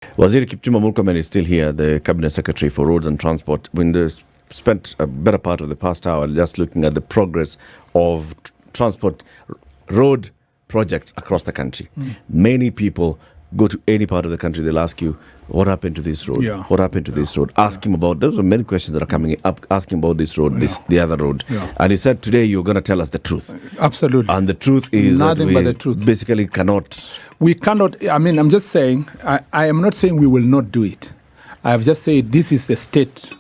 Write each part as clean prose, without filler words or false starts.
Waziri Kipchumba Murkomen is still here, the Cabinet Secretary for Roads and Transport. We spent a better part of the past hour just looking at the progress of transport road projects across the country. Many people go to any part of the country, they'll ask you, what happened to this road? Yeah. What happened to this road? Ask him about, those are many questions that are coming up, asking about this road, the other road. Yeah. And he said, today you're going to tell us the truth. Absolutely. And the truth is nothing that but the truth. Basically cannot. We cannot, I'm just saying, I am not saying we will not do it. I have just said this is the state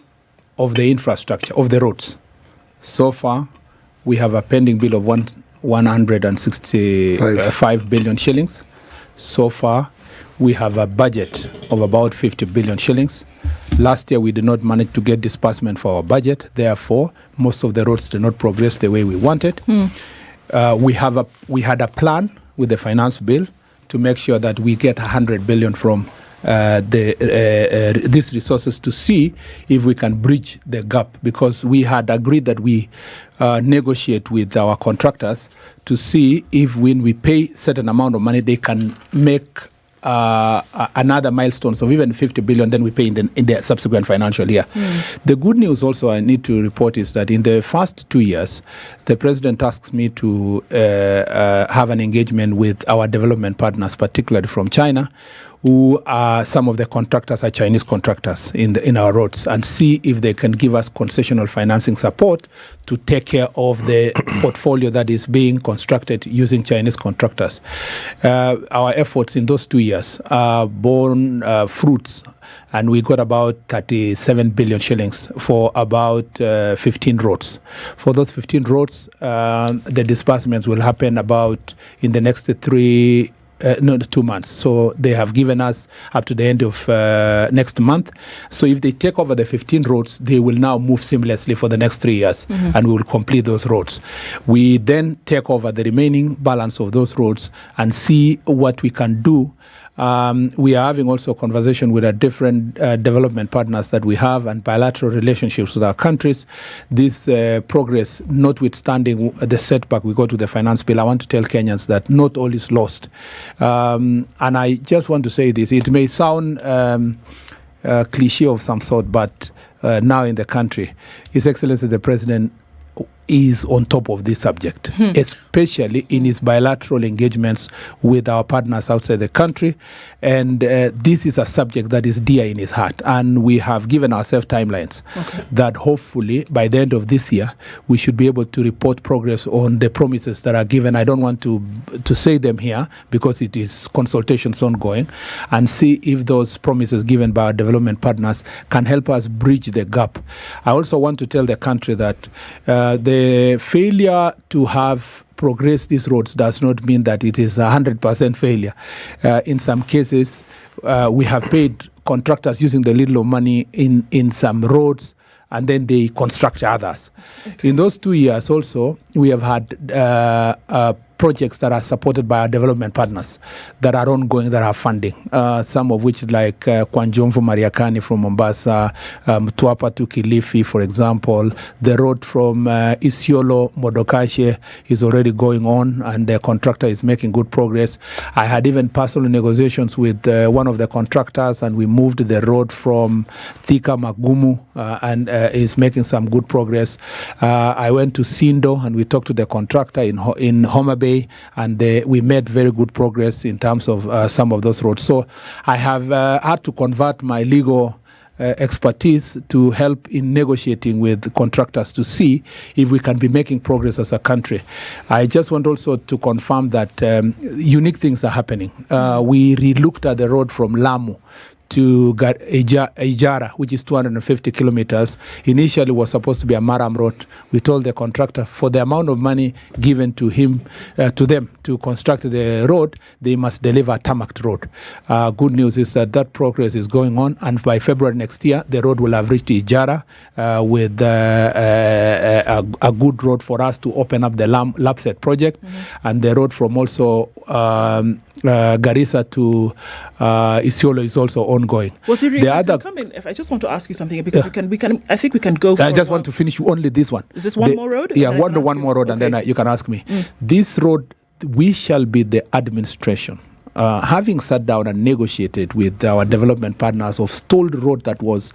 of the infrastructure, of the roads. So far, we have a pending bill of 165 billion shillings. So far, we have a budget of about 50 billion shillings. Last year, we did not manage to get disbursement for our budget. Therefore, most of the roads did not progress the way we wanted. We had a plan with the finance bill to make sure that we get 100 billion from these resources to see if we can bridge the gap, because we had agreed that we negotiate with our contractors to see if when we pay certain amount of money, they can make another milestones of even 50 billion, then we pay in the subsequent financial year. The good news also I need to report is that in the first 2 years, the president asks me to have an engagement with our development partners, particularly from China, who are some of the contractors are Chinese contractors in our roads, and see if they can give us concessional financing support to take care of the portfolio that is being constructed using Chinese contractors. Our efforts in those 2 years are borne fruits, and we got about 37 billion shillings for about 15 roads. For those 15 roads, the disbursements will happen about in the next 2 months. So they have given us up to the end of next month. So if they take over the 15 roads, they will now move seamlessly for the next 3 years, and we will complete those roads. We then take over the remaining balance of those roads and see what we can do. We are having also a conversation with our different development partners that we have and bilateral relationships with our countries. This progress, notwithstanding the setback we go to the finance bill, I want to tell Kenyans that not all is lost. And I just want to say this. It may sound cliche of some sort, but now in the country, His Excellency the President is on top of this subject, especially in his bilateral engagements with our partners outside the country. And this is a subject that is dear in his heart. And we have given ourselves timelines that hopefully by the end of this year, we should be able to report progress on the promises that are given. I don't want to say them here because it is consultations ongoing, and see if those promises given by our development partners can help us bridge the gap. I also want to tell the country that the failure to have progressed these roads does not mean that it is 100% failure. In some cases, we have paid contractors using the little money in some roads, and then they construct others. In those 2 years also, we have had projects that are supported by our development partners that are ongoing, that have funding. Some of which like Kwanjomvu Mariakani from Ombaso, Mtwapa to Kilifi, for example. The road from Isiolo, Modokashe is already going on, and the contractor is making good progress. I had even personal negotiations with one of the contractors, and we moved the road from Thika Magumu, and is making some good progress. I went to Sindo, and we talked to the contractor in Homa Bay, and we made very good progress in terms of some of those roads. So I have had to convert my legal expertise to help in negotiating with contractors to see if we can be making progress as a country. I just want also to confirm that unique things are happening. We re-looked at the road from Lamu to Ijara, which is 250 kilometers. Initially was supposed to be a Maram road. We told the contractor for the amount of money given to them to construct the road, they must deliver a tarmac road. Good news is that progress is going on, and by February next year, the road will have reached Ijara with a good road for us to open up the Lapset project, and the road from also Garissa to Isiolo is also ongoing. The other, come in, if I just want to ask you something, because we can. I think we can go. I just want to finish only this one. Is this one more road? Yeah, one more road, and then you can ask me. This road, we shall be the administration having sat down and negotiated with our development partners of stalled road that was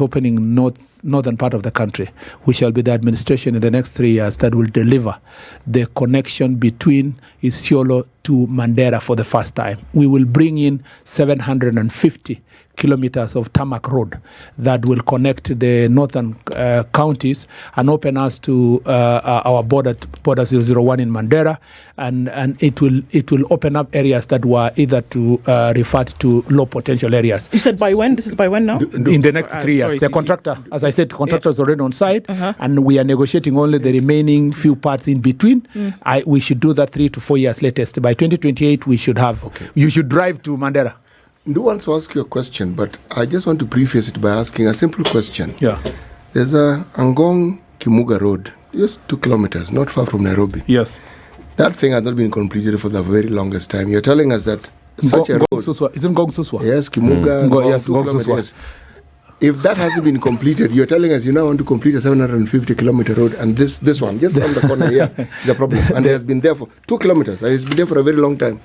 opening northern part of the country, we shall be the administration in the next 3 years that will deliver the connection between Isiolo to Mandera for the first time. We will bring in 750 kilometers of tarmac road that will connect the northern counties and open us to our border 001 in Mandera, and it will open up areas that were either referred to low potential areas. You said by when? This is by when now? In the next 3 years. Sorry, The contractor, as I said, contractor is already on site, and we are negotiating only the remaining few parts in between. We should do that 3 to 4 years latest. By 2028, we should have. Okay. You should drive to Mandera. I do want to ask you a question, but I just want to preface it by asking a simple question. Yeah. There's a Angong-Kimuga road, just 2 kilometers, not far from Nairobi. Yes. That thing has not been completed for the very longest time. You're telling us that such a road... Suswa. Isn't Ngong Suswa? Yes, Kimuga, Yes, 2 Ngong kilometers. Suswa. Yes. If that hasn't been completed, you're telling us you now want to complete a 750-kilometer road, and this one, just on the corner here, is a problem. And it has been there for 2 kilometers, and it's been there for a very long time.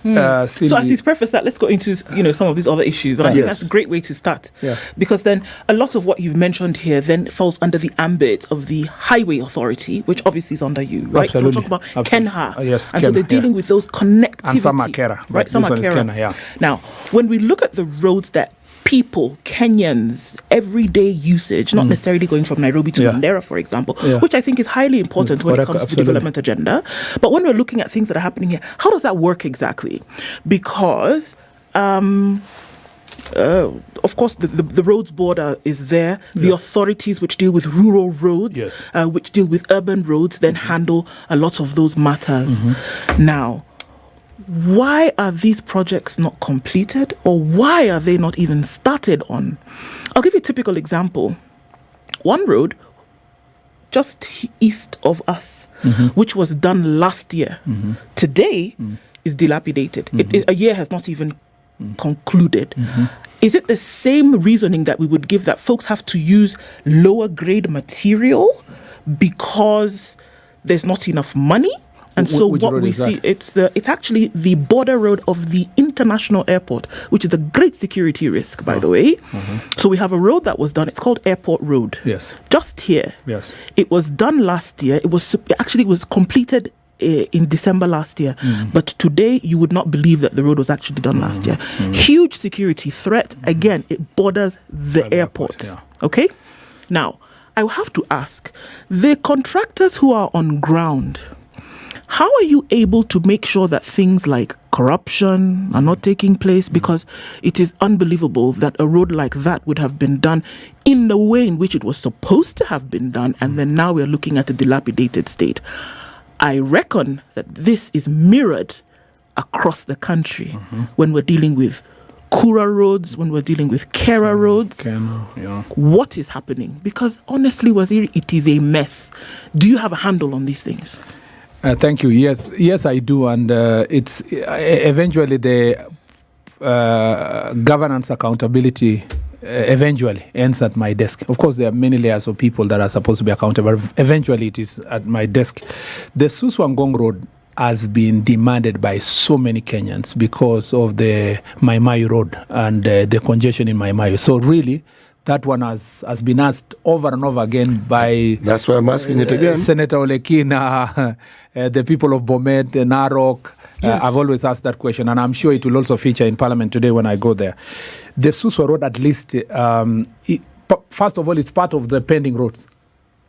So as he's prefaced that, let's go into some of these other issues. And I think Yes. that's a great way to start. Yeah. Because then a lot of what you've mentioned here then falls under the ambit of the Highway Authority, which obviously is under you, right? Absolutely. So we're talking about Absolutely. Kenha. Yes, and so Kenha, they're dealing with those connectivity. And some are Kera, but right? Some this are one is Kera. Kenha, yeah. Now, when we look at the roads that people, Kenyans, everyday usage, not necessarily going from Nairobi to Mandera, for example, which I think is highly important when it comes to the development agenda. But when we're looking at things that are happening here, how does that work exactly? Because of course, the roads board is there. The authorities which deal with rural roads, which deal with urban roads, then handle a lot of those matters. Now, why are these projects not completed, or why are they not even started on? I'll give you a typical example. One road just east of us, which was done last year, today is dilapidated. A year has not even concluded. Is it the same reasoning that we would give that folks have to use lower grade material because there's not enough money? And so what we see, it's actually the border road of the international airport, which is a great security risk, by the way. So we have a road that was done. It's called Airport Road. Yes. Just here. Yes. It was done last year. It was completed in December last year. But today, you would not believe that the road was actually done last year. Huge security threat. Again, it borders the airport. Okay? Now, I will have to ask, the contractors who are on ground, how are you able to make sure that things like corruption are not taking place? Because it is unbelievable that a road like that would have been done in the way in which it was supposed to have been done, and then now we're looking at a dilapidated state. I reckon that this is mirrored across the country when we're dealing with Kura roads, when we're dealing with Kera roads. What is happening? Because honestly, Waziri, it is a mess. Do you have a handle on these things? Thank you. Yes, I do, and it's eventually the governance accountability eventually ends at my desk. Of course, there are many layers of people that are supposed to be accountable. Eventually, it is at my desk. The Suswa-Ngong Road has been demanded by so many Kenyans because of the Mai Mahiu Road and the congestion in Mai Mahiu. So really, that one has been asked over and over again by... That's why I'm asking it again. Senator Olekina, the people of Bomet, Narok. I've always asked that question, and I'm sure it will also feature in Parliament today when I go there. The Suswa Road, at least, first of all, it's part of the pending roads.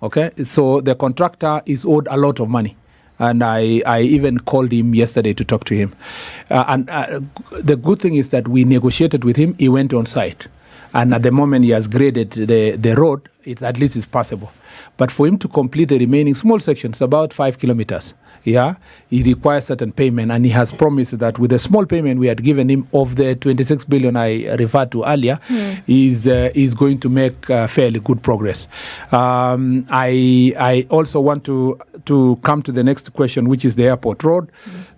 Okay? So the contractor is owed a lot of money. And I even called him yesterday to talk to him. And the good thing is that we negotiated with him. He went on site. And at the moment he has graded the road, at least it's possible. But for him to complete the remaining small sections, about 5 kilometers, he requires certain payment. And he has promised that with the small payment we had given him of the 26 billion I referred to earlier, he's going to make fairly good progress. I also want to come to the next question, which is the airport road.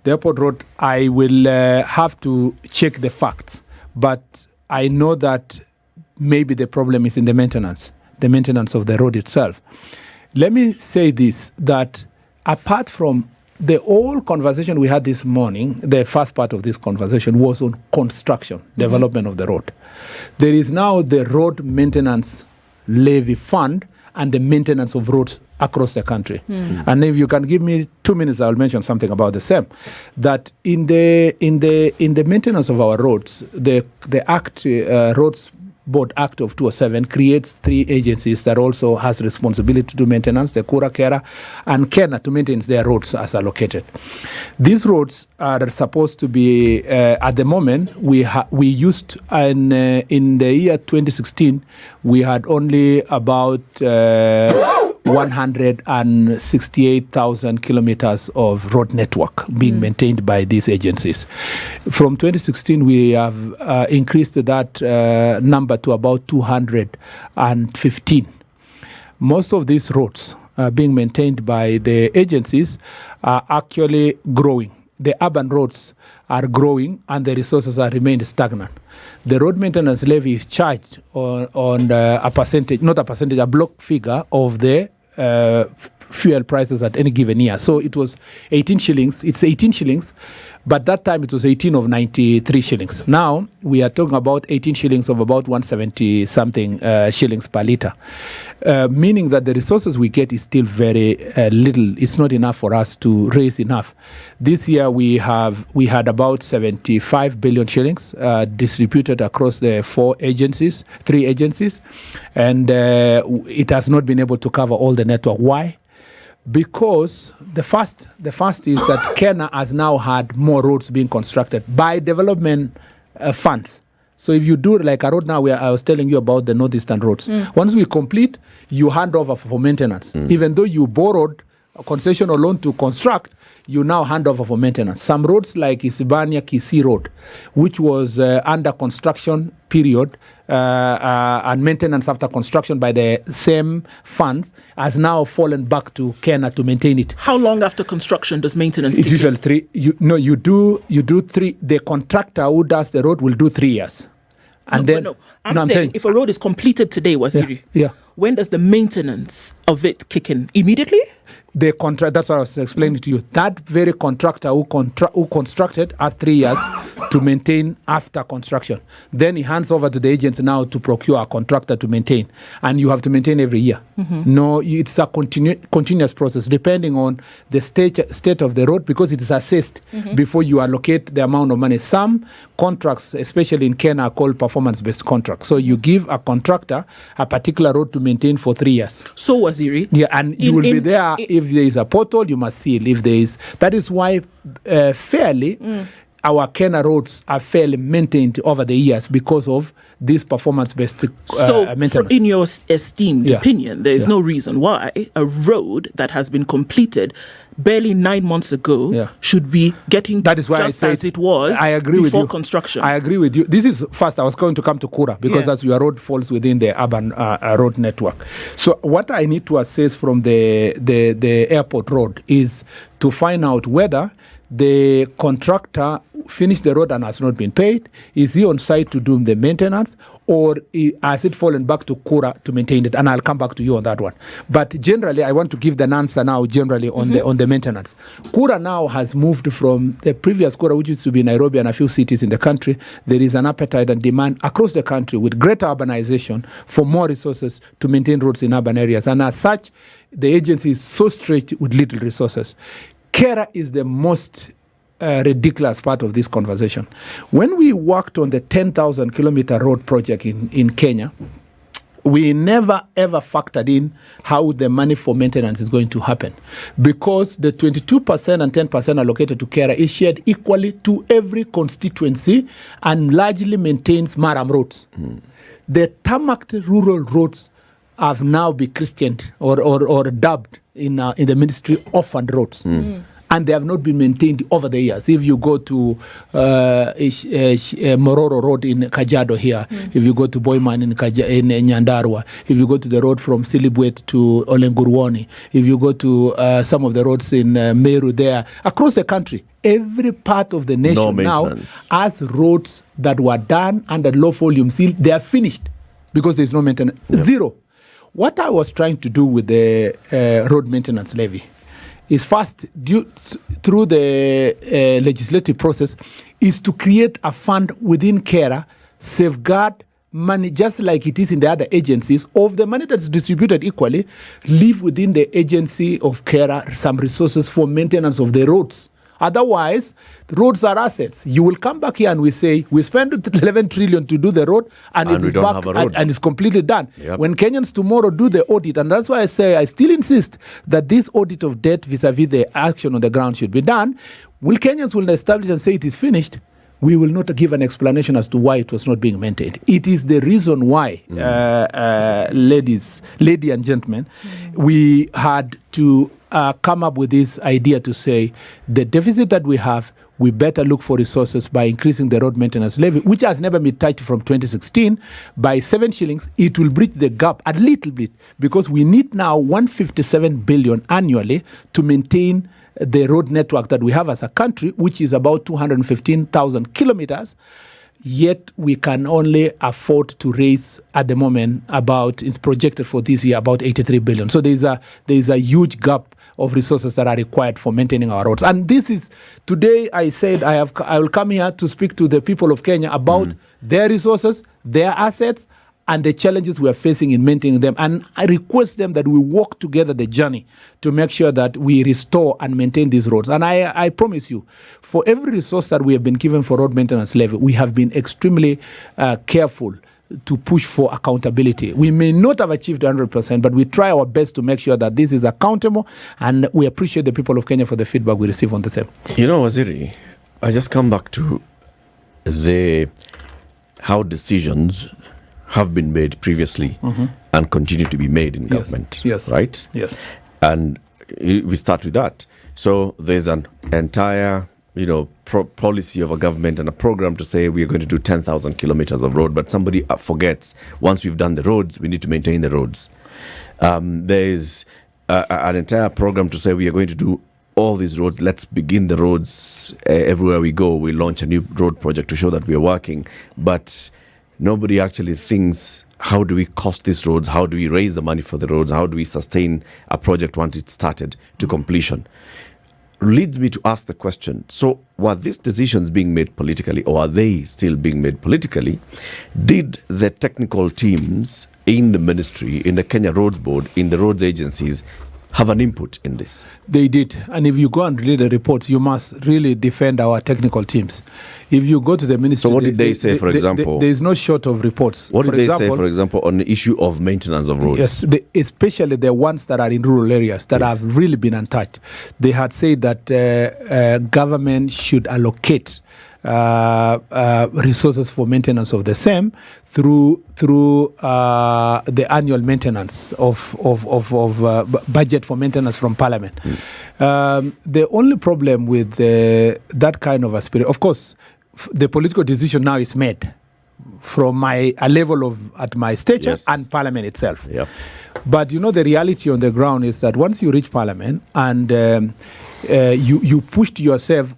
The airport road, I will have to check the facts. But I know that maybe the problem is in the maintenance of the road itself. Let me say this, that apart from the whole conversation we had this morning, the first part of this conversation was on construction, development of the road. There is now the road maintenance levy fund and the maintenance of roads across the country. And if you can give me 2 minutes, I'll mention something about the same. That in the maintenance of our roads, the Act Roads Board Act of 2007 creates 3 agencies that also has responsibility to do maintenance, the Kura, Kera, and Kena to maintain their roads as allocated. These roads are supposed to be, at the moment, we used, in the year 2016, we had only about 168,000 kilometers of road network being maintained by these agencies. From 2016, we have increased that number to about 215. Most of these roads being maintained by the agencies are actually growing. The urban roads are growing and the resources are remained stagnant. The road maintenance levy is charged on a percentage, not a percentage, a block figure of the fuel prices at any given year. So it was 18 shillings. It's 18 shillings, but that time it was 18 of 93 shillings. Now we are talking about 18 shillings of about 170 something shillings per litre, meaning that the resources we get is still very little. It's not enough for us to raise enough. This year we had about 75 billion shillings distributed across the 3 agencies, and it has not been able to cover all the network. Why? Because the first is that Kenya has now had more roads being constructed by development funds. So if you do like a road now, where I was telling you about the northeastern roads, once we complete, you hand over for maintenance. Even though you borrowed a concession or loan to construct, you now hand over for maintenance. Some roads like Isibania Kisii Road, which was under construction period and maintenance after construction by the same funds, has now fallen back to Kenya to maintain it. How long after construction does maintenance? It's usually 3. You do 3. The contractor who does the road will do 3 years. And I'm saying if a road is completed today, Waziri, when does the maintenance of it kick in? Immediately? The contract, that's what I was explaining to you. That very contractor who constructed has 3 years to maintain after construction. Then he hands over to the agent now to procure a contractor to maintain. And you have to maintain every year. No, it's a continuous process depending on the state of the road, because it is assessed before you allocate the amount of money. Some contracts, especially in Kenya, are called performance-based contracts. So you give a contractor a particular road to maintain for 3 years. So, Waziri? Yeah, and you will be there. If there is a pothole, you must seal. If there is, that is why our Kenya roads are fairly maintained over the years because of this performance-based maintenance. In your esteemed opinion, there is no reason why a road that has been completed barely 9 months ago should be getting as it was before construction. I agree with you. This is first. I was going to come to Kura because that's your road falls within the urban road network. So what I need to assess from the airport road is to find out whether the contractor finished the road and has not been paid. Is he on site to do the maintenance, or has it fallen back to Kura to maintain it? And I'll come back to you on that one. But generally, I want to give an answer now generally on the maintenance. Kura now has moved from the previous Kura, which used to be Nairobi and a few cities in the country. There is an appetite and demand across the country with greater urbanization for more resources to maintain roads in urban areas. And as such, the agency is so stretched with little resources. Kera is the most ridiculous part of this conversation. When we worked on the 10,000 kilometer road project in Kenya, we never ever factored in how the money for maintenance is going to happen, because the 22% and 10% allocated to Kera is shared equally to every constituency and largely maintains Maram roads. The tarmacked rural roads have now been christened or dubbed in the ministry orphaned roads. And they have not been maintained over the years. If you go to Mororo Road in Kajiado here, if you go to Boyman in Nyandarua, if you go to the road from Silibwet to Olenguruoni, if you go to some of the roads in Meru there, across the country, every part of the nation now has roads that were done under low volume seal. They are finished because there is no maintenance. Zero. What I was trying to do with the road maintenance levy is first through the legislative process is to create a fund within KERA, safeguard money just like it is in the other agencies. Of the money that's distributed equally, leave within the agency of KERA some resources for maintenance of the roads. Otherwise, the roads are assets. You will come back here and we say, we spend 11 trillion to do the road and it is back and it's completely done. Yep. When Kenyans tomorrow do the audit, and that's why I say I still insist that this audit of debt vis-a-vis the action on the ground should be done. Kenyans will establish and say it is finished. We will not give an explanation as to why it was not being maintained. It is the reason why, ladies and gentlemen, we had to come up with this idea to say the deficit that we have, we better look for resources by increasing the road maintenance levy, which has never been touched from 2016, by 7 shillings. It will bridge the gap a little bit because we need now 157 billion annually to maintain the road network that we have as a country, which is about 215,000 kilometers. Yet we can only afford to raise at the moment it's projected for this year about 83 billion. So there is a huge gap of resources that are required for maintaining our roads. And this is, today I said I will come here to speak to the people of Kenya about their resources, their assets, and the challenges we are facing in maintaining them. And I request them that we walk together the journey to make sure that we restore and maintain these roads. And I promise you, for every resource that we have been given for road maintenance levy, we have been extremely careful to push for accountability. We may not have achieved 100%, but we try our best to make sure that this is accountable, and we appreciate the people of Kenya for the feedback we receive on the same. You know, Waziri, I just come back to how decisions have been made previously and continue to be made in government. Yes. Right? Yes. And we start with that. So there's an entire, policy of a government and a program to say we are going to do 10,000 kilometers of road, but somebody forgets once we've done the roads, we need to maintain the roads. There's an entire program to say we are going to do all these roads. Let's begin the roads everywhere we go. We launch a new road project to show that we are working, but nobody actually thinks, how do we cost these roads? How do we raise the money for the roads? How do we sustain a project once it's started to completion? Leads me to ask the question, so were these decisions being made politically, or are they still being made politically? Did the technical teams in the ministry, in the Kenya Roads Board, in the roads agencies, have an input in this? They did. And if you go and read the reports, you must really defend our technical teams. If you go to the ministry... So what did they say, for example? There is no short of reports. What did they say, for example, on the issue of maintenance of roads? Yes, especially the ones that are in rural areas that have really been untouched. They had said that government should allocate resources for maintenance of the same through the annual maintenance of budget for maintenance from Parliament. The only problem with that kind of aspiration, of course, the political decision now is made from a level at my stature and Parliament itself. Yep. But the reality on the ground is that once you reach Parliament and you pushed yourself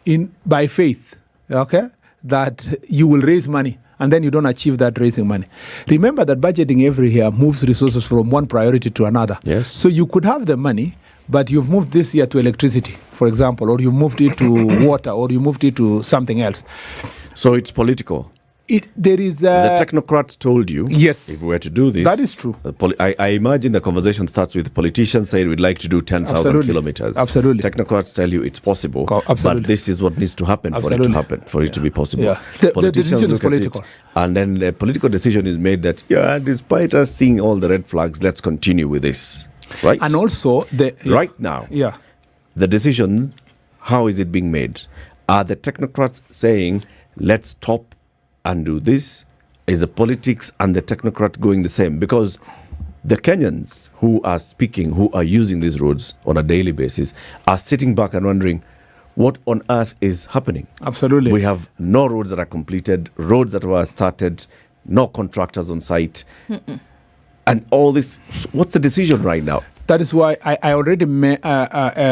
in by faith, that you will raise money, and then you don't achieve that raising money. Remember that budgeting every year moves resources from one priority to another. Yes. So you could have the money, but you've moved this year to electricity, for example, or you moved it to water, or you moved it to something else. So it's political. There is the technocrats told you, yes, if we were to do this, that is true. I imagine the conversation starts with politicians saying we'd like to do 10,000 kilometers. Absolutely. Technocrats tell you it's possible, but this is what needs to happen for it to be possible. Yeah. The decision is political. And then the political decision is made that, despite us seeing all the red flags, let's continue with this. Right? And also, right now, the decision, how is it being made? Are the technocrats saying, let's stop and do this? Is the politics and the technocrat going the same? Because the Kenyans who are speaking, who are using these roads on a daily basis, are sitting back and wondering, what on earth is happening? Absolutely. We have no roads that are completed, roads that were started, no contractors on site, and all this. What's the decision right now? That is why I already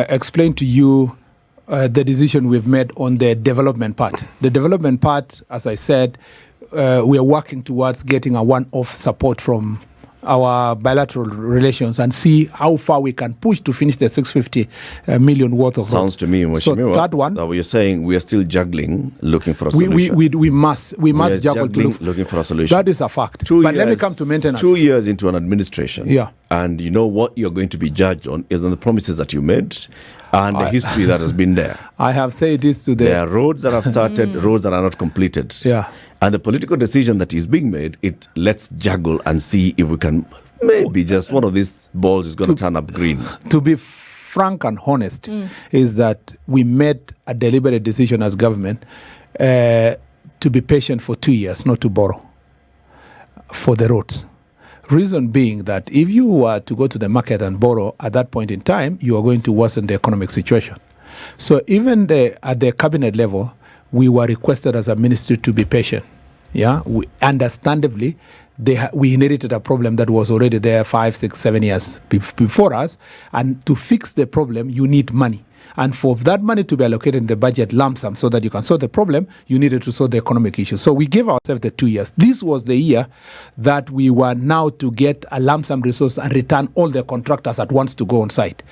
explained to you the decision we've made on the development part. The development part, as I said, we are working towards getting a one-off support from our bilateral relations and see how far we can push to finish the 650 million worth of Sounds roads. to me, So that one, that what you're saying, we are still juggling, looking for a we solution. must juggle to looking for a solution. That is a fact. 2 But years, let me come to maintenance. 2 years into an administration, Yeah. and you know what you're going to be judged on is on the promises that you made and the history that has been there. I have said this to There are roads that have started, roads that are not completed. Yeah. And the political decision that is being made, let's juggle and see if we can, maybe just one of these balls is going to turn up green. To be frank and honest, is that we made a deliberate decision as government to be patient for 2 years, not to borrow for the roads. Reason being that if you were to go to the market and borrow at that point in time, you are going to worsen the economic situation. So even at the cabinet level, we were requested as a ministry to be patient. Yeah, understandably, we inherited a problem that was already there 5, 6, 7 years before us, and to fix the problem, you need money. And for that money to be allocated in the budget lump sum so that you can solve the problem, you needed to solve the economic issue. So we gave ourselves the 2 years. This was the year that we were now to get a lump sum resource and return all the contractors at once to go on site.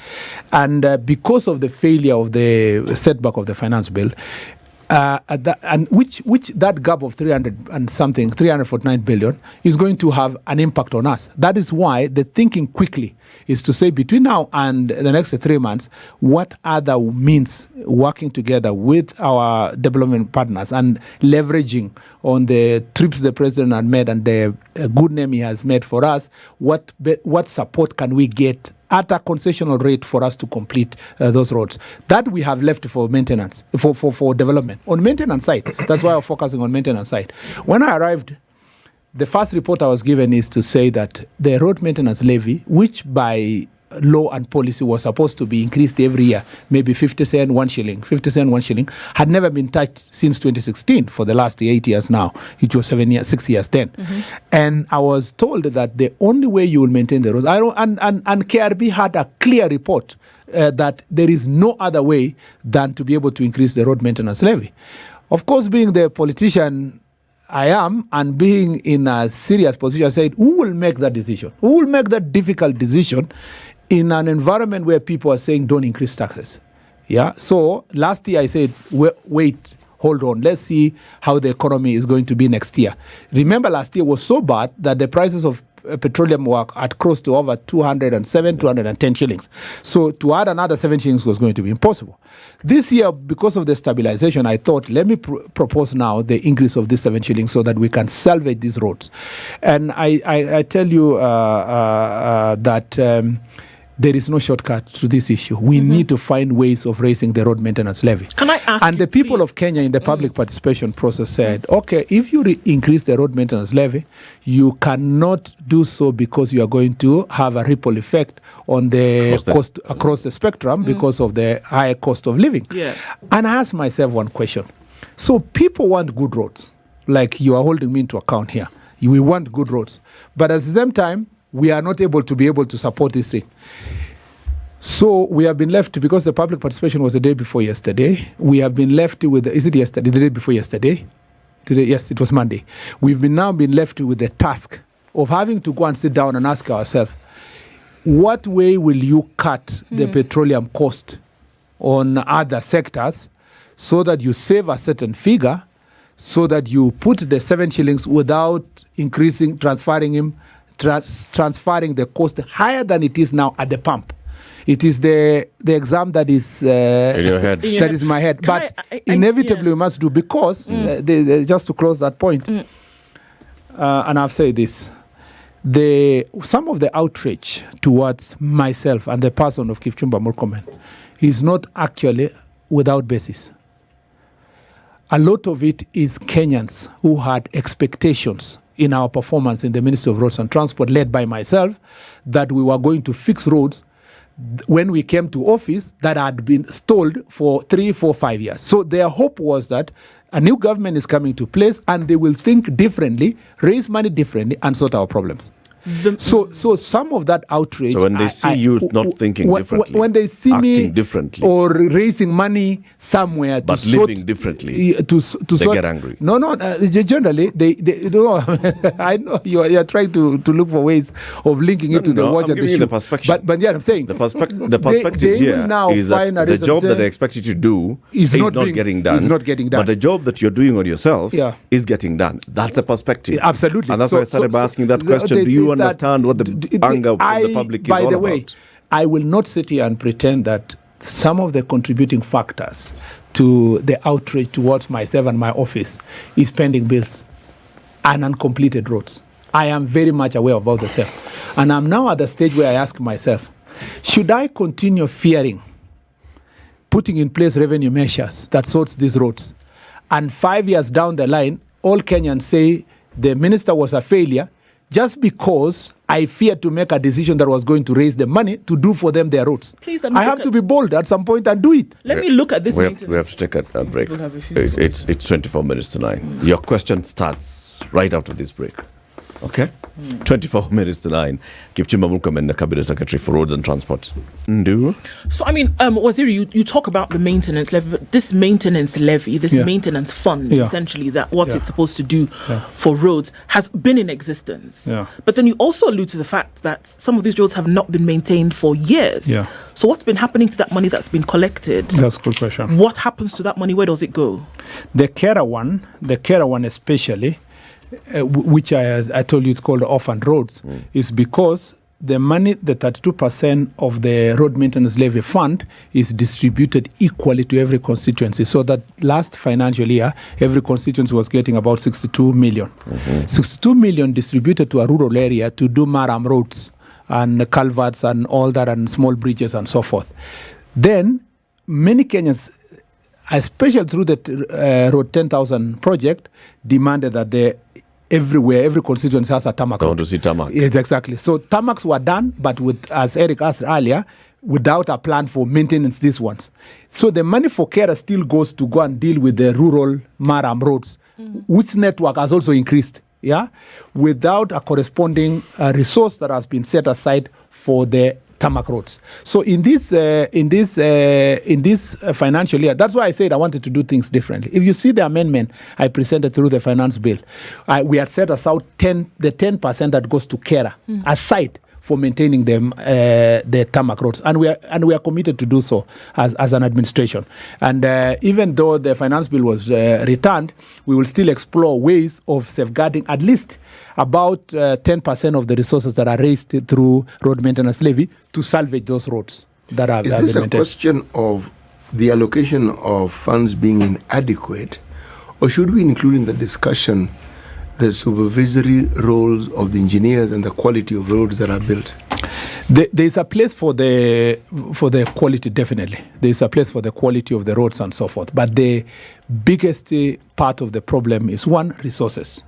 And because of the failure of the setback of the finance bill, that gap of 349 billion is going to have an impact on us. That is why the thinking quickly is to say between now and the next 3 months, what other means working together with our development partners and leveraging on the trips the president had made and the good name he has made for us, what support can we get at a concessional rate for us to complete those roads. That we have left for maintenance, for development. On maintenance side, that's why I'm focusing on maintenance side. When I arrived, the first report I was given is to say that the road maintenance levy, which by law and policy was supposed to be increased every year, maybe 50 cent, 1 shilling, 50 cent, 1 shilling, had never been touched since 2016 for the last 8 years now. It was 6 years then. And I was told that the only way you will maintain the roads, and KRB had a clear report that there is no other way than to be able to increase the road maintenance levy. Of course, being the politician I am, and being in a serious position, I said, who will make that decision? Who will make that difficult decision in an environment where people are saying don't increase taxes? Yeah. So last year I said, wait, hold on. Let's see how the economy is going to be next year. Remember, last year was so bad that the prices of petroleum were at close to over 207, 210 shillings. So to add another 7 shillings was going to be impossible. This year, because of the stabilization, I thought, let me propose now the increase of this 7 shillings so that we can salvage these roads. And I tell you that there is no shortcut to this issue. We need to find ways of raising the road maintenance levy. Can I ask And the people of Kenya in the public participation process said, okay, if you increase the road maintenance levy, you cannot do so because you are going to have a ripple effect on the cost across the spectrum because of the higher cost of living. Yeah. And I asked myself one question. So people want good roads, like you are holding me into account here. We want good roads. But at the same time, we are not able to support this thing. So we have been left, because the public participation was the day before yesterday, we have been left with, is it yesterday, the day before yesterday? Today, yes, it was Monday. We've now been left with the task of having to go and sit down and ask ourselves, what way will you cut the petroleum cost on other sectors so that you save a certain figure, so that you put the 7 shillings without transferring the cost higher than it is now at the pump. It is the exam that is in your head. That is my head. But inevitably we must do, because just to close that point, and I've said this, some of the outrage towards myself and the person of Kipchumba Murkomen is not actually without basis. A lot of it is Kenyans who had expectations in our performance in the Ministry of Roads and Transport, led by myself, that we were going to fix roads when we came to office that had been stalled for 3, 4, 5 years. So their hope was that a new government is coming to place and they will think differently, raise money differently, and sort our problems. So some of that outrage. So when they see you not thinking differently, when they see acting me differently, or raising money somewhere, but living differently, they get angry. No. Generally, they I know you're trying to look for ways of linking it to the watch I'm and giving the you shoe. the perspective. But yeah, I'm saying the perspective here now is that the job that they expect you to do is not getting done. Is not getting done. But the job that you're doing on yourself is getting done. That's a perspective. Absolutely. And that's why I started by asking that question. Do you understand what the anger from the public is all about? By the way, I will not sit here and pretend that some of the contributing factors to the outrage towards myself and my office is pending bills and uncompleted roads. I am very much aware about the same. And I'm now at the stage where I ask myself, should I continue fearing putting in place revenue measures that sorts these roads? And 5 years down the line, all Kenyans say the minister was a failure just because I feared to make a decision that was going to raise the money to do for them their roads. Please, I have to be bold at some point and do it. Let me look at this. We have to take a break. It's 24 minutes to 9. Your question starts right after this break. Okay? 24 minutes to 9. Kipchumba Murkomen, the Cabinet Secretary for Roads and Transport. Ndu? So, I mean, Waziri, you talk about the maintenance levy, but this maintenance levy, this maintenance fund, essentially, that what it's supposed to do for roads has been in existence. Yeah. But then you also allude to the fact that some of these roads have not been maintained for years. Yeah. So what's been happening to that money that's been collected? That's a good question. What happens to that money? Where does it go? The carer one especially, which I told you it's called orphan roads, is because the money, the 32% of the road maintenance levy fund is distributed equally to every constituency. So that last financial year, every constituency was getting about 62 million. 62 million distributed to a rural area to do maram roads and culverts and all that and small bridges and so forth. Then many Kenyans, especially through the Road 10,000 project, demanded that everywhere, every constituency has a tarmac. I want to see tarmac. Yes, exactly. So tarmacs were done, but with, as Eric asked earlier, without a plan for maintenance these ones. So the money for carer still goes to go and deal with the rural maram roads, which network has also increased, without a corresponding resource that has been set aside for the tarmac roads. So in this financial year, that's why I said I wanted to do things differently. If you see the amendment I presented through the finance bill, we had set aside the 10% that goes to carer aside for maintaining them the tarmac roads, and we are committed to do so as an administration. And even though the finance bill was returned, we will still explore ways of safeguarding at least about 10% of the resources that are raised through road maintenance levy to salvage those roads that are. Is this a question of the allocation of funds being inadequate, or should we include in the discussion the supervisory roles of the engineers and the quality of roads that are built? There is a place for the quality, definitely. There is a place for the quality of the roads and so forth. But the biggest part of the problem is, one, resources.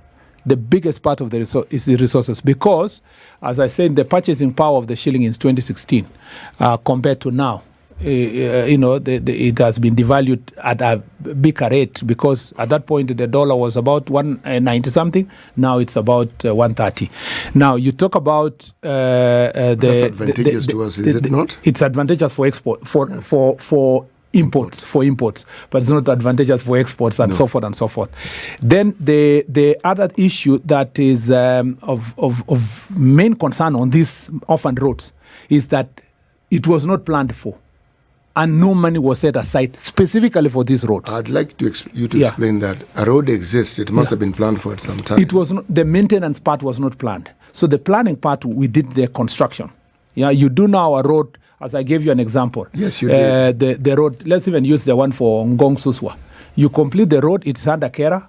The biggest part of is the resources, because, as I said, the purchasing power of the shilling in 2016 compared to now, it has been devalued at a bigger rate, because at that point the dollar was about 190 something. Now it's about 130. Now you talk about that's advantageous to us, is it not? It's advantageous for export for imports, but it's not advantageous for exports and so forth and so forth. Then the other issue that is of main concern on these orphan roads is that it was not planned for, and no money was set aside specifically for these roads. I'd like you to explain that. A road exists, it must have been planned for at some time. It was not, the maintenance part was not planned. So the planning part, we did the construction. You do now a road, as I gave you an example. Yes, you did. The road, let's even use the one for Ngong Suswa. You complete the road, it's under carer,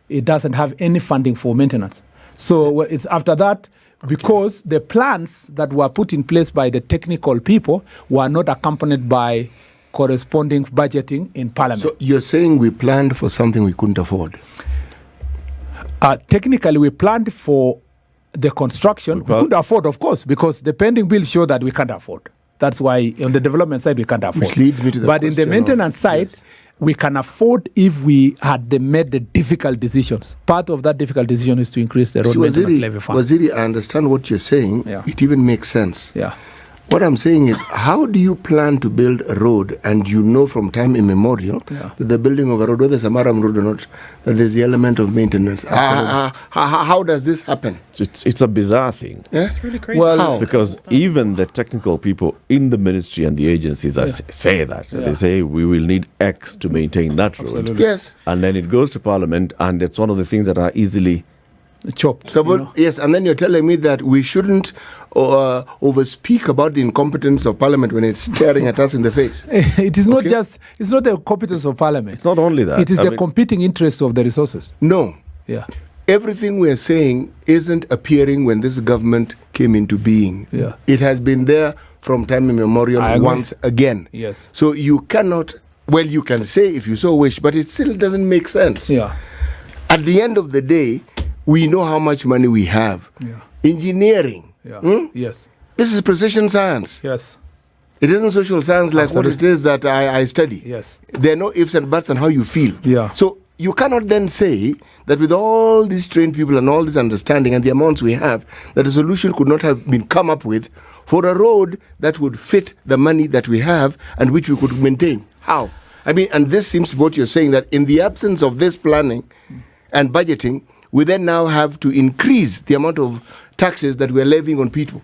it doesn't have any funding for maintenance. So it's after that, because the plans that were put in place by the technical people were not accompanied by corresponding budgeting in Parliament. So you're saying we planned for something we couldn't afford? Technically, we planned for the construction. We couldn't afford, of course, because the pending bill show that we can't afford. That's why on the development side, we can't afford. Which leads me to the But in the maintenance side, we can afford if we had made the difficult decisions. Part of that difficult decision is to increase the road maintenance levy fund. Waziri, I understand what you're saying. Yeah. It even makes sense. Yeah. What I'm saying is, how do you plan to build a road and you know from time immemorial that the building of a road, whether it's a Maram road or not, that there's the element of maintenance? How does this happen? It's a bizarre thing. Yeah? It's really crazy. Well, How? Because even the technical people in the ministry and the agencies say that. Yeah. They say we will need X to maintain that road. Absolutely. Yes. And then it goes to Parliament, and it's one of the things that are easily... chopped. So, yes, and then you're telling me that we shouldn't overspeak about the incompetence of Parliament when it's staring at us in the face. It is not it's not the competence of Parliament. It's not only that. It is the competing interest of the resources. No. Yeah. Everything we're saying isn't appearing when this government came into being. Yeah. It has been there from time immemorial I agree. once again. Yes. So you cannot, well, you can say if you so wish, but it still doesn't make sense. Yeah. At the end of the day, we know how much money we have. Yeah. Engineering. Yeah. Yes. This is precision science. Yes. It isn't social science like what it is that I study. Yes. There are no ifs and buts on how you feel. Yeah. So you cannot then say that with all these trained people and all this understanding and the amounts we have, that a solution could not have been come up with for a road that would fit the money that we have and which we could maintain. How? I mean, and this seems what you're saying, that in the absence of this planning and budgeting, we then now have to increase the amount of taxes that we're levying on people.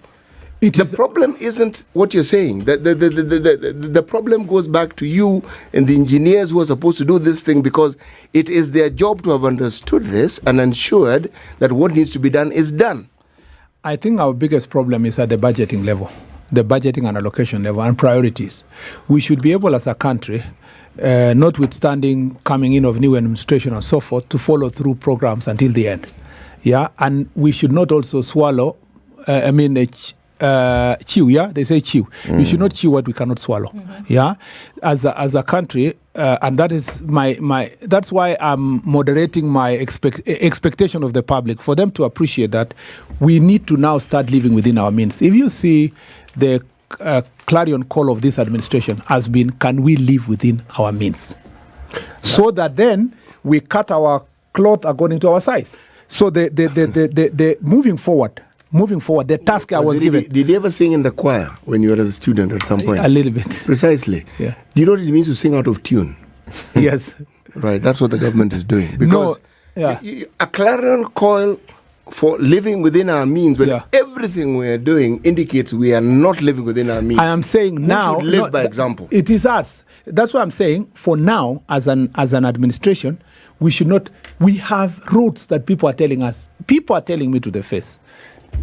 The problem isn't what you're saying. The problem goes back to you and the engineers who are supposed to do this thing, because it is their job to have understood this and ensured that what needs to be done is done. I think our biggest problem is at the budgeting level, the budgeting and allocation level and priorities. We should be able as a country, notwithstanding coming in of new administration and so forth, to follow through programs until the end. Yeah, and we should not also swallow, chew, yeah? They say chew. We should not chew what we cannot swallow. Yeah? As a country, and that is that's why I'm moderating my expectation of the public, for them to appreciate that we need to now start living within our means. If you see the clarion call of this administration has been, can we live within our means? So that then we cut our cloth according to our size. So the moving forward, the task I was given. Did you ever sing in the choir when you were a student at some point? A little bit. Precisely. Yeah. Do you know what it means to sing out of tune? Yes. Right, that's what the government is doing. Because a clarion call for living within our means, when everything we are doing indicates we are not living within our means. I am saying now, should live by example. It is us. That's what I'm saying. For now, as an administration, we should not. We have roads that people are telling us. People are telling me to the face.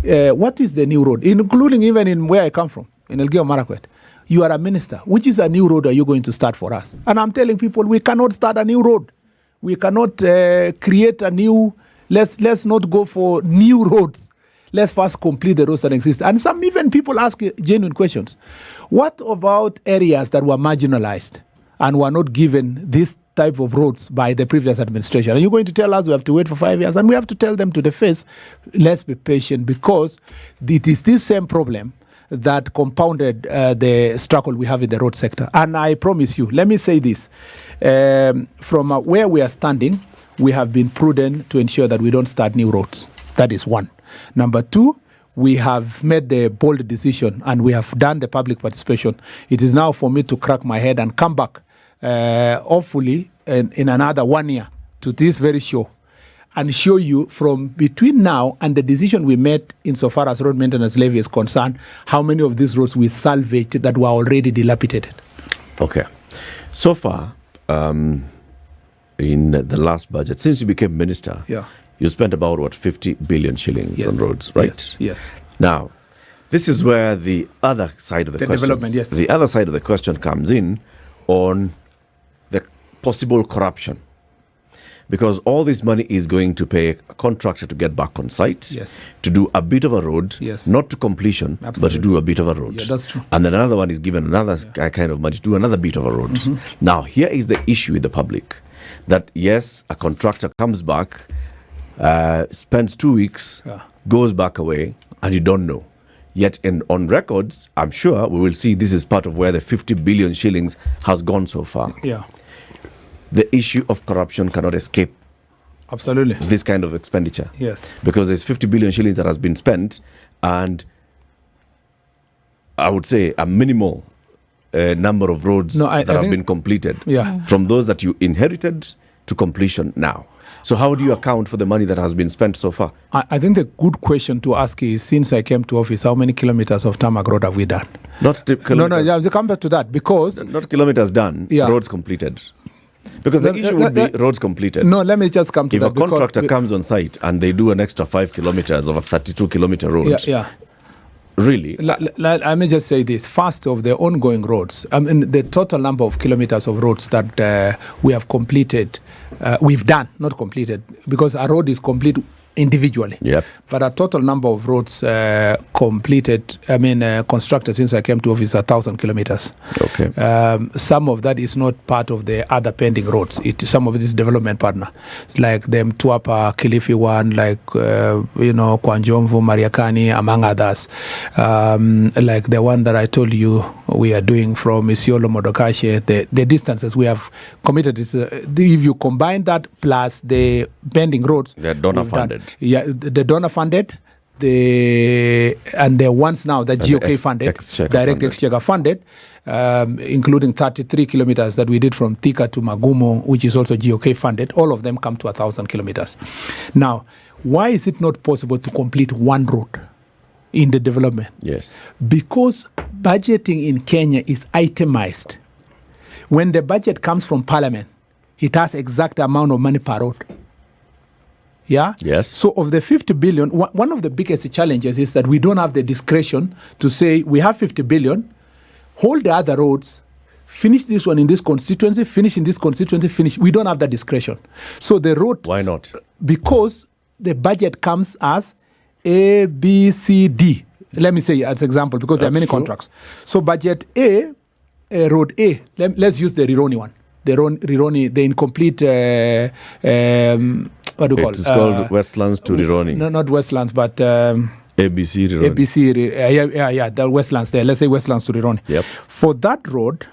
What is the new road? Including even in where I come from, in Elgeyo Marakwet. You are a minister. Which is a new road are you going to start for us? And I'm telling people we cannot start a new road. We cannot create a new. Let's not go for new roads. Let's first complete the roads that exist. And some even people ask genuine questions. What about areas that were marginalized and were not given this type of roads by the previous administration? Are you going to tell us we have to wait for 5 years? And we have to tell them to the face, let's be patient, because it is this same problem that compounded the struggle we have in the road sector. And I promise you, let me say this, from where we are standing, we have been prudent to ensure that we don't start new roads. That is one. Number two, we have made the bold decision and we have done the public participation. It is now for me to crack my head and come back, hopefully in another 1 year, to this very show and show you from between now and the decision we made insofar as road maintenance levy is concerned, how many of these roads we salvaged that were already dilapidated. Okay. So far, in the last budget, since you became minister, you spent about 50 billion shillings on roads, right? Yes. Now, this is where the other side of the question, development, the other side of the question comes in on the possible corruption, because all this money is going to pay a contractor to get back on site, to do a bit of a road, not to completion, but to do a bit of a road. Yeah, that's true. And then another one is given another kind of money to do another bit of a road. Now, here is the issue with the public. That yes, a contractor comes back, spends 2 weeks, goes back away, and you don't know. Yet on records, I'm sure we will see this is part of where the 50 billion shillings has gone so far. Yeah. the issue of corruption cannot escape Absolutely. this kind of expenditure. Yes. Because there's 50 billion shillings that has been spent, and I would say a minimal number of roads that have been completed. Yeah. From those that you inherited to completion now. So how do you account for the money that has been spent so far? I think the good question to ask is, since I came to office, how many kilometers of tarmac road have we done? Not kilometers. No, come back to that, because... Not kilometers done, roads completed. Because the issue would be roads completed. No, let me just come to that. If a contractor comes on site and they do an extra 5 kilometers of a 32-kilometer road, really? Let me just say this. First, of the ongoing roads, I mean, the total number of kilometers of roads that we have completed, we've done, not completed, because a road is complete individually. Yep. But a total number of roads completed, constructed since I came to office, 1,000 kilometers. Okay. Some of that is not part of the other pending roads. Some of it is development partner, like the Mtuapa, Kilifi one, like, Kwanjomvu, Mariakani, among others. Like the one that I told you we are doing from Isiolo, Modokashe, the distances we have committed is, if you combine that plus the pending roads, they're donor funded. Yeah, the donor funded, and the ones now that GOK funded, direct exchequer funded, including 33 kilometers that we did from Thika to Magumo, which is also GOK funded. All of them come to 1,000 kilometers. Now, why is it not possible to complete one road in the development? Yes. Because budgeting in Kenya is itemized. When the budget comes from Parliament, it has exact amount of money per road. Yeah? Yes. So of the 50 billion, one of the biggest challenges is that we don't have the discretion to say we have 50 billion, hold the other roads, finish this one in this constituency, finish in this constituency, finish. We don't have that discretion. So the road... Why not? Because the budget comes as A, B, C, D. Let me say as example, because there are many contracts. So budget A, road A, let's use the Rironi one. The Rironi, the incomplete... what do you call it? It's called Westlands to Rironi. No, not Westlands, but... ABC Rironi. ABC, the Westlands there. Let's say Westlands to Rironi. Yep. For that road,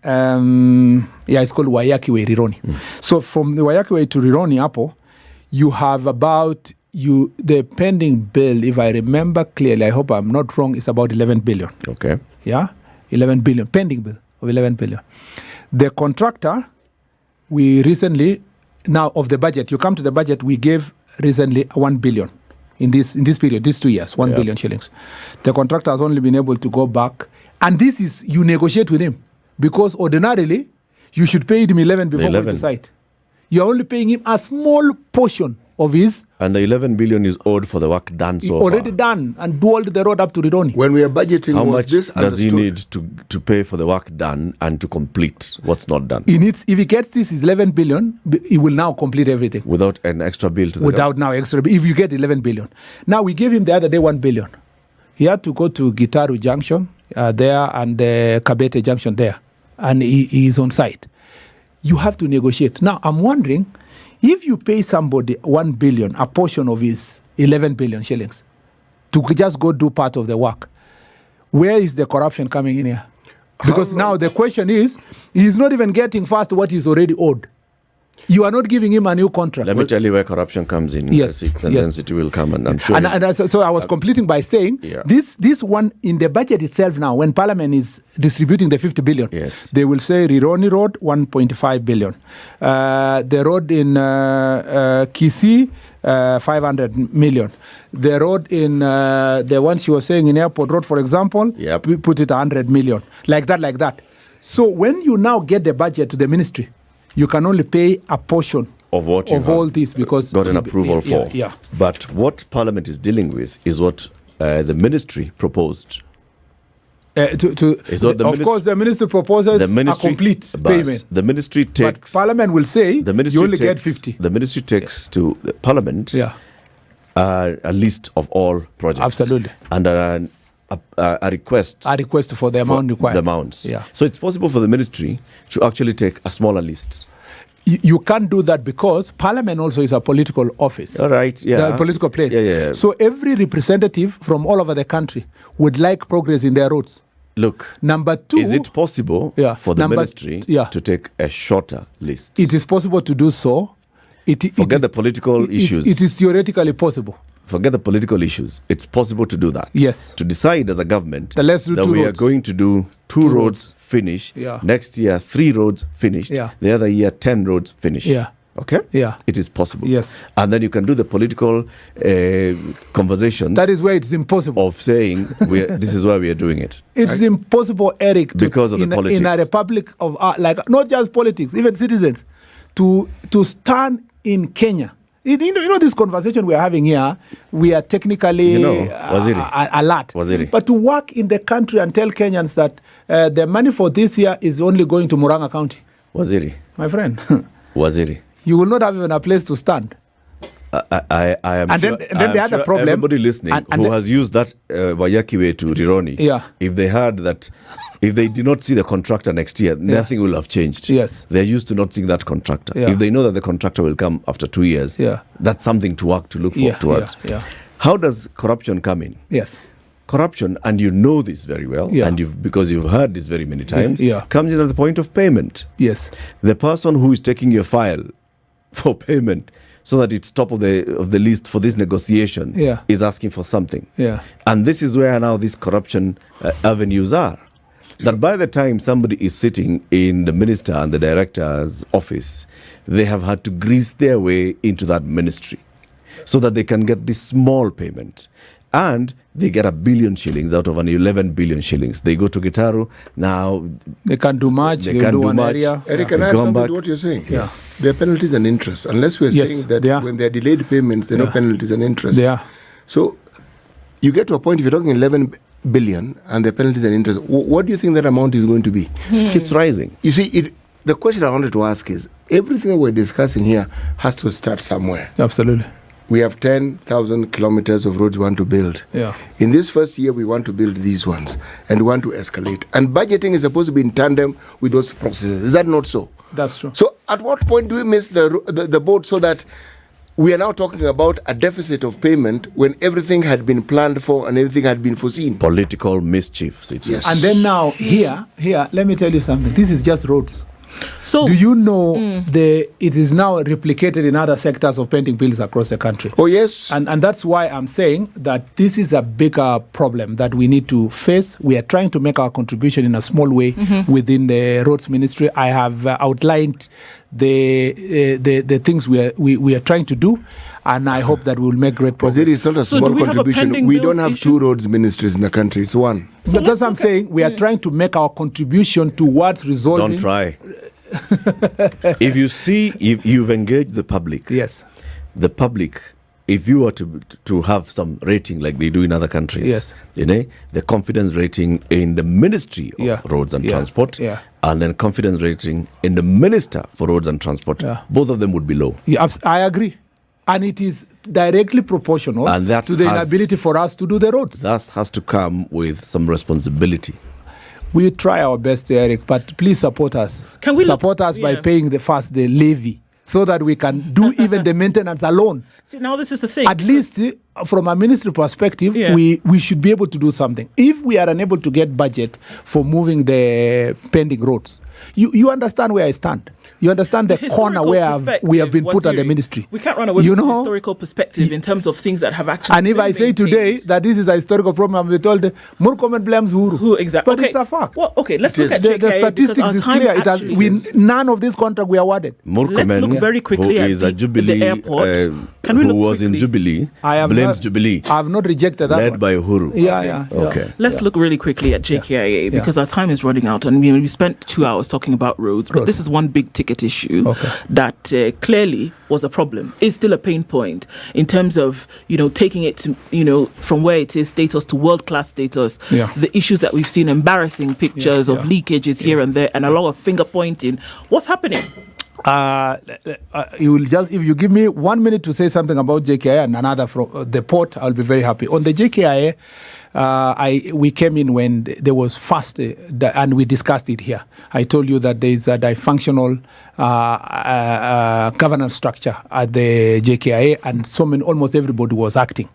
it's called Wayaki Way Rironi. So from the Wayaki Way to Rironi, Apo, you have about... the pending bill, if I remember clearly, I hope I'm not wrong, is about 11 billion. Okay. Yeah? 11 billion. Pending bill of 11 billion. The contractor, we recently... Now, of the budget, you come to the budget, we gave recently 1 billion in this period, these 2 years, 1 billion shillings. The contractor has only been able to go back, and this is, you negotiate with him, because ordinarily, you should pay him 11 before going to site. You're only paying him a small portion of his... And the 11 billion is owed for the work done so already far. Done, and dualed the road up to Ridoni. When we are budgeting, how much this does he need to pay for the work done and to complete what's not done? He needs, if he gets this is 11 billion, he will now complete everything. Without an extra bill to the Without now extra bill. If you get 11 billion. Now, we gave him the other day 1 billion. He had to go to Gitaru Junction there and the Kabete Junction there. And he is on site. You have to negotiate. Now, I'm wondering... If you pay somebody 1 billion, a portion of his 11 billion shillings, to just go do part of the work, where is the corruption coming in here? Because now the question is, he's not even getting fast what he's already owed. You are not giving him a new contract. Let me tell you where corruption comes in. Yes. Density will come, and I'm sure. So I was completing by saying, this one in the budget itself now, when Parliament is distributing the 50 billion, they will say Rironi Road 1.5 billion, the road in Kisii 500 million, the road in the ones you were saying in Airport Road, for example, we put it 100 million, like that. So when you now get the budget to the ministry, you can only pay a portion of what you of all this because got an approval for. Yeah. But what Parliament is dealing with is what the ministry proposed. Of course, the ministry proposes a complete payment. The ministry takes... But Parliament will say you only get 50. The ministry takes to the Parliament a list of all projects. Absolutely. And a request. A request for the amount required. The amounts. Yeah. So it's possible for the ministry to actually take a smaller list. You can't do that because Parliament also is a political office. All right, A political place. Yeah. So every representative from all over the country would like progress in their roads. Look, Number two, is it possible for the ministry to take a shorter list? It is possible to do so. Forget the political issues. It is theoretically possible. Forget the political issues. It's possible to do that. Yes. To decide as a government that we are going to do two roads finish. Yeah. Next year, 3 roads finished. Yeah. The other year, 10 roads finished. Yeah. Okay? Yeah. It is possible. Yes. And then you can do the political conversations. That is where it's impossible. Of saying, this is why we are doing it. It's impossible, Eric, because of the politics. In a republic of, like, not just politics, even citizens, to stand in Kenya. You know this conversation we are having here, we are technically alert. Waziri. But to work in the country and tell Kenyans that the money for this year is only going to Muranga County. Waziri. My friend. Waziri. You will not have even a place to stand. I am and sure, then the other problem. Everybody listening who has used that Wayaki way to Rironi, if they heard that, if they did not see the contractor next year, nothing will have changed. Yes. They're used to not seeing that contractor. Yeah. If they know that the contractor will come after 2 years, that's something to work, to look forward towards. How does corruption come in? Yes. Corruption, and you know this very well, and because you've heard this very many times, comes in at the point of payment. Yes. The person who is taking your file for payment so that it's top of the list for this negotiation is asking for something. And this is where now these corruption avenues are. That by the time somebody is sitting in the minister and the director's office, they have had to grease their way into that ministry so that they can get this small payment. And they get 1 billion shillings out of an 11 billion shillings. They go to Gitaru, now they can't do much. They can't do much. Eric, can I add something to what you're saying? Yes. There are penalties and interest. Unless we're saying that when there are delayed payments, there are no penalties and interest. So you get to a point, if you're talking 11 billion and the penalties and interest, what do you think that amount is going to be? It keeps rising. You see, the question I wanted to ask is, everything that we're discussing here has to start somewhere. Absolutely. We have 10,000 kilometers of roads we want to build. In this first year, we want to build these ones and we want to escalate. And budgeting is supposed to be in tandem with those processes. Is that not so? That's true. So at what point do we miss the boat so that we are now talking about a deficit of payment when everything had been planned for and everything had been foreseen? Political mischief. Yes. And then now, here, let me tell you something. This is just roads. So, do you know it is now replicated in other sectors of pending bills across the country? Oh, yes. And that's why I'm saying that this is a bigger problem that we need to face. We are trying to make our contribution in a small way within the roads ministry. I have outlined the things we are trying to do, and I hope that we will make great progress. It's not a small contribution. We don't have 2 roads ministries in the country. It's 1. So that's what I'm saying. We are trying to make our contribution towards resolving. Don't try. If you see, if you've engaged the public, the public, if you were to have some rating like they do in other countries, the confidence rating in the Ministry of Roads and Transport, and then confidence rating in the Minister for Roads and Transport, both of them would be low. I agree. And it is directly proportional to the inability for us to do the roads. That has to come with some responsibility. We try our best, Eric, but please support us. Can we support us by paying the levy so that we can do even the maintenance alone? See, now this is the thing. At least from a ministry perspective, we should be able to do something. If we are unable to get budget for moving the pending roads, you understand where I stand. You understand the corner where we have been put at the ministry. We can't run away from the historical perspective in terms of things that have actually And if I say today that this is a historical problem, we told Murkomen blames Uhuru. Who exactly? But it's a fact. Well, let's look at the statistics is clear. None of this contract we awarded. Murkomen, let's look very quickly who is a Jubilee, the airport. Who was in Jubilee, blames Jubilee. I have not rejected that. Led by Uhuru. Okay. Let's look really quickly at JKIA because our time is running out, and we spent 2 hours talking about roads, but this is one big ticket issue that clearly was a problem. It's still a pain point in terms of taking it to from where it is status to world-class status. The issues that we've seen, embarrassing pictures of leakages here and there, and a lot of finger pointing. What's happening? You will just, if you give me 1 minute to say something about JKIA and another from the port, I'll be very happy. On the JKIA, we came in when there was fast, and we discussed it here. I told you that there is a dysfunctional governance structure at the JKIA, and almost everybody was acting.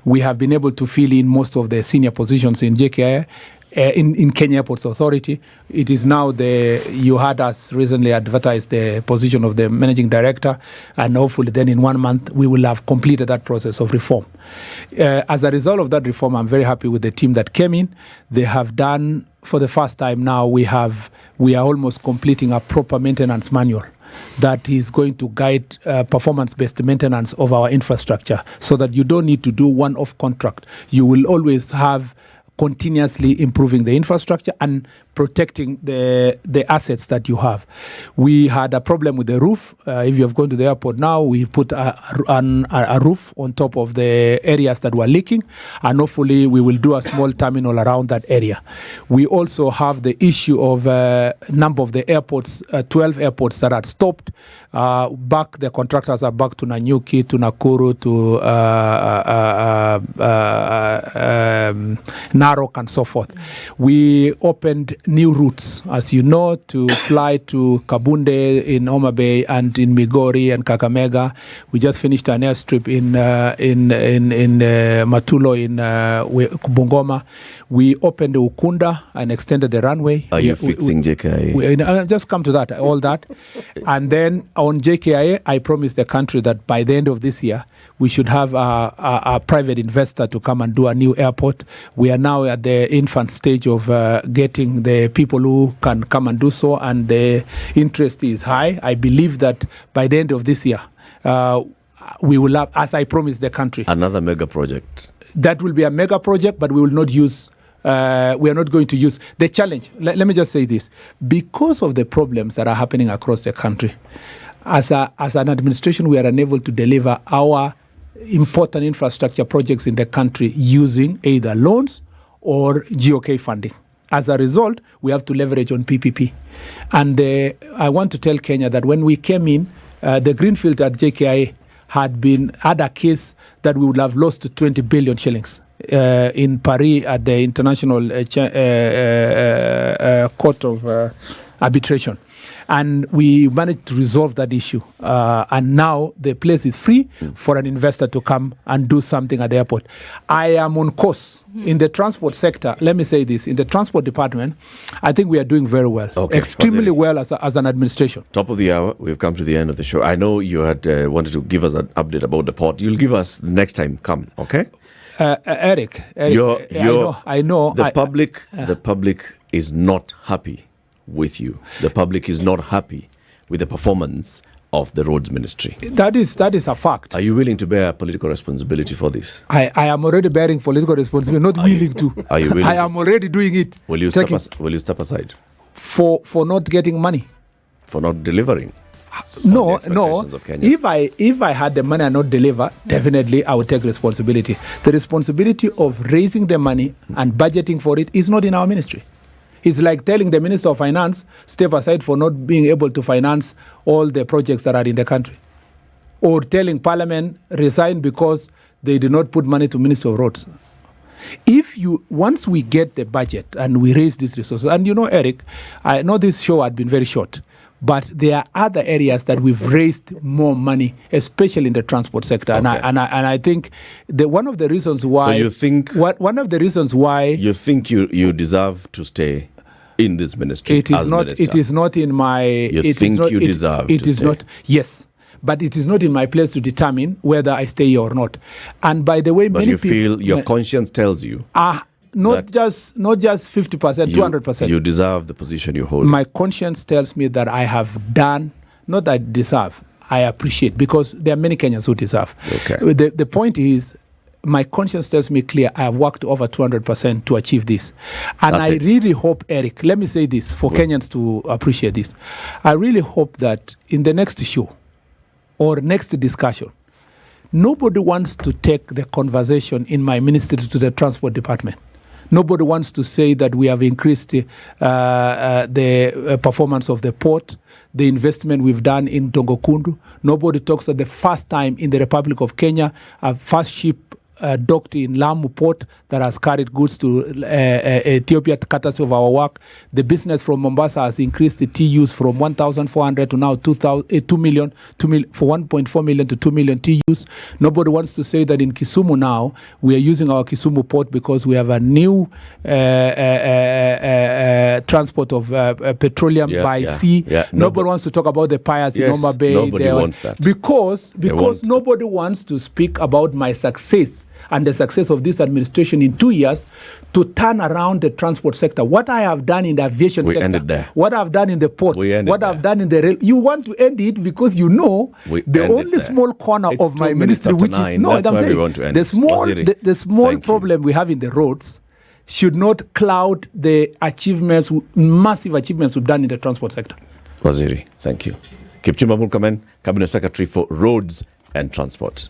We have been able to fill in most of the senior positions in JKIA. in Kenya Airports Authority. It is now you had us recently advertise the position of the managing director, and hopefully then in 1 month we will have completed that process of reform. As a result of that reform, I'm very happy with the team that came in. They have done, for the first time now, we are almost completing a proper maintenance manual that is going to guide performance-based maintenance of our infrastructure, so that you don't need to do one-off contract. You will always have continuously improving the infrastructure and protecting the assets that you have. We had a problem with the roof. If you have gone to the airport now, we put a roof on top of the areas that were leaking, and hopefully we will do a small terminal around that area. We also have the issue of number of the airports, 12 airports that had stopped. The contractors are back to Nanyuki, to Nakuru, to Narok, and so forth. We opened new routes, as you know, to fly to Kabunde in Homa Bay and in Migori and Kakamega. We just finished an airstrip in Matulo in Bungoma. We opened Ukunda and extended the runway. Are you fixing JKIA? I'll just come to that, all that. And then on JKIA, I promised the country that by the end of this year, we should have a private investor to come and do a new airport. We are now at the infant stage of getting the people who can come and do so, and the interest is high. I believe that by the end of this year, we will have, as I promised the country, another mega project. That will be a mega project, but we will not use. We are not going to use the challenge. Let me just say this: because of the problems that are happening across the country, as an administration, we are unable to deliver our important infrastructure projects in the country using either loans or GOK funding. As a result, we have to leverage on PPP. And I want to tell Kenya that when we came in, the greenfield at JKIA had a case that we would have lost 20 billion shillings in Paris at the International Court of Arbitration. And we managed to resolve that issue. And now the place is free for an investor to come and do something at the airport. I am on course in the transport sector. Let me say this. In the transport department, I think we are doing very well. Okay. Extremely well as an administration. Top of the hour, we've come to the end of the show. I know you had wanted to give us an update about the port. You'll give us next time. Come, okay? Eric, I know. The public is not happy with you. The public is not happy with the performance of the roads ministry. That is a fact. Are you willing to bear political responsibility for this? I am already bearing political responsibility, not willing to. Are you willing? I am already doing it. Will you step aside? For not getting money? For not delivering? No. If I had the money and not deliver, definitely I would take responsibility. The responsibility of raising the money and budgeting for it is not in our ministry. It's like telling the Minister of Finance, step aside for not being able to finance all the projects that are in the country. Or telling Parliament, resign because they did not put money to Ministry of Roads. Once we get the budget and we raise these resources, and you know, Eric, I know this show had been very short, but there are other areas that we've raised more money, especially in the transport sector. Okay. And I think one of the reasons why... So you think... One of the reasons why... You think you deserve to stay in this ministry as minister? It is not in my... You think you deserve to stay? It is not... Yes. But it is not in my place to determine whether I stay here or not. And by the way, but you feel your conscience tells you... Not just 50%, 200%. You deserve the position you hold. My conscience tells me that I have done, not that I deserve, I appreciate, because there are many Kenyans who deserve. Okay. The point is, my conscience tells me clear, I have worked over 200% to achieve this. And I really hope, Eric, let me say this for Kenyans to appreciate this. I really hope that in the next show or next discussion, nobody wants to take the conversation in my ministry to the transport department. Nobody wants to say that we have increased the performance of the port, the investment we've done in Tongokundu. Nobody talks that the first time in the Republic of Kenya, a first ship docked in Lamu port that has carried goods to Ethiopia, courtesy of our work. The business from Mombasa has increased the TUs from 1,400 to now 2 million, for 1.4 million to 2 million TUs. Nobody wants to say that in Kisumu now, we are using our Kisumu port because we have a new transport of petroleum by sea. Yeah. Nobody wants to talk about the piers in Ombaso Bay. Nobody wants that. Because nobody wants to speak about my success and the success of this administration in 2 years to turn around the transport sector. What I have done in the aviation sector, ended there. what I've done in the port, what I've done in the rail. You want to end it because you know the only small corner of my ministry, which is the small problem we have in the roads, should not cloud the achievements, massive achievements we've done in the transport sector. Waziri, thank you. Kipchumba Murkomen, Cabinet Secretary for Roads and Transport.